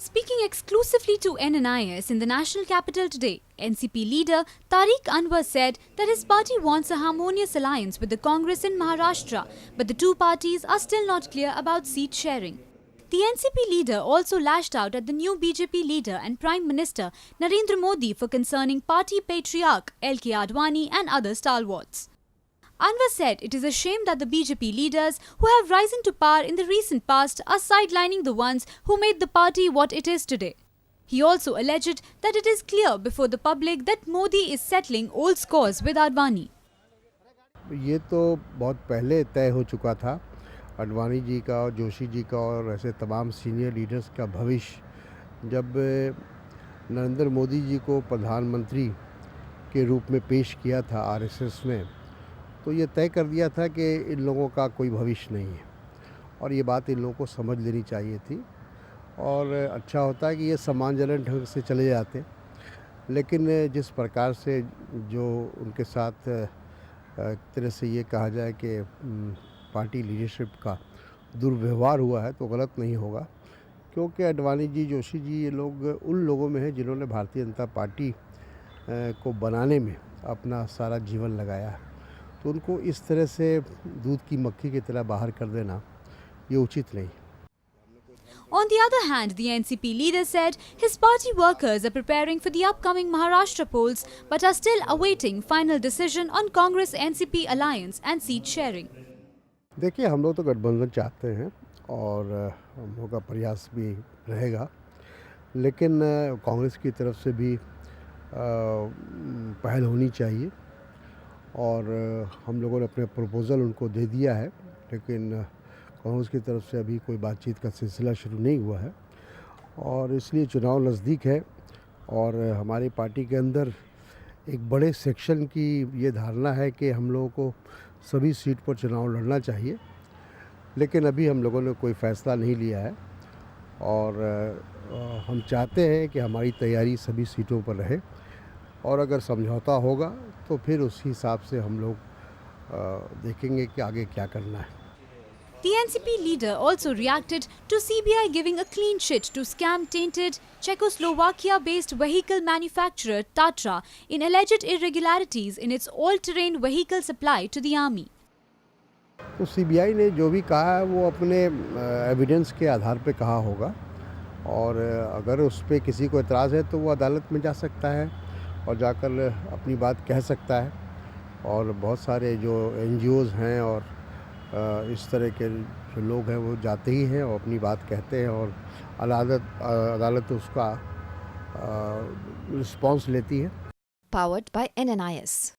Speaking exclusively to NNIS in the national capital today, NCP leader Tariq Anwar said that his party wants a harmonious alliance with the Congress in Maharashtra, but the two parties are still not clear about seat sharing. The NCP leader also lashed out at the new BJP leader and Prime Minister Narendra Modi for concerning party patriarch LK Advani and other stalwarts. Anwar said it is a shame that the BJP leaders who have risen to power in the recent past are sidelining the ones who made the party what it is today. He also alleged that it is clear before the public that Modi is settling old scores with Advani. ये तो बहुत पहले तय हो चुका था। अडवाणी जी का और जोशी जी का और ऐसे तमाम सीनियर लीडर्स का भविष्य जब नरेंद्र मोदी जी को प्रधानमंत्री के रूप में पेश किया था आरएसएस ने, तो ये तय कर दिया था कि इन लोगों का कोई भविष्य नहीं है और ये बात इन लोगों को समझ लेनी चाहिए थी। और अच्छा होता है कि ये सम्मानजनक ढंग से चले जाते, लेकिन जिस प्रकार से जो उनके साथ एक तरह से ये कहा जाए कि पार्टी लीडरशिप का दुर्व्यवहार हुआ है तो गलत नहीं होगा, क्योंकि अडवाणी जी, जोशी जी, ये लोग उन लोगों में हैं जिन्होंने भारतीय जनता पार्टी को बनाने में अपना सारा जीवन लगाया है। तो उनको इस तरह से दूध की मक्खी की तरह बाहर कर देना ये उचित नहीं। On the other hand, the NCP leader said his party workers are preparing for the upcoming Maharashtra polls but are still awaiting final decision on Congress-NCP alliance and seat sharing. देखिए, हम लोग तो गठबंधन चाहते हैं और हम लोग का प्रयास भी रहेगा, लेकिन कांग्रेस की तरफ से भी पहल होनी चाहिए और हम लोगों ने अपने प्रपोज़ल उनको दे दिया है, लेकिन कांग्रेस की तरफ से अभी कोई बातचीत का सिलसिला शुरू नहीं हुआ है और इसलिए चुनाव नज़दीक है और हमारी पार्टी के अंदर एक बड़े सेक्शन की ये धारणा है कि हम लोगों को सभी सीट पर चुनाव लड़ना चाहिए, लेकिन अभी हम लोगों ने कोई फ़ैसला नहीं लिया है और हम चाहते हैं कि हमारी तैयारी सभी सीटों पर रहे और अगर समझौता होगा तो फिर उस हिसाब से हम लोग देखेंगे कि आगे क्या करना है। The NCP leader also reacted to CBI giving a clean sheet to scam-tainted Czechoslovakia-based vehicle manufacturer Tatra in alleged irregularities in its all-terrain vehicle supply to the army. तो सीबीआई ने जो भी कहा है वो अपने एविडेंस के आधार पे कहा होगा और अगर उस पर किसी को एतराज़ है तो वो अदालत में जा सकता है और जाकर अपनी बात कह सकता है और बहुत सारे जो NGOs हैं और इस तरह के जो लोग हैं वो जाते ही हैं और अपनी बात कहते हैं और अदालत उसका रिस्पॉन्स लेती है। Powered by NNIS.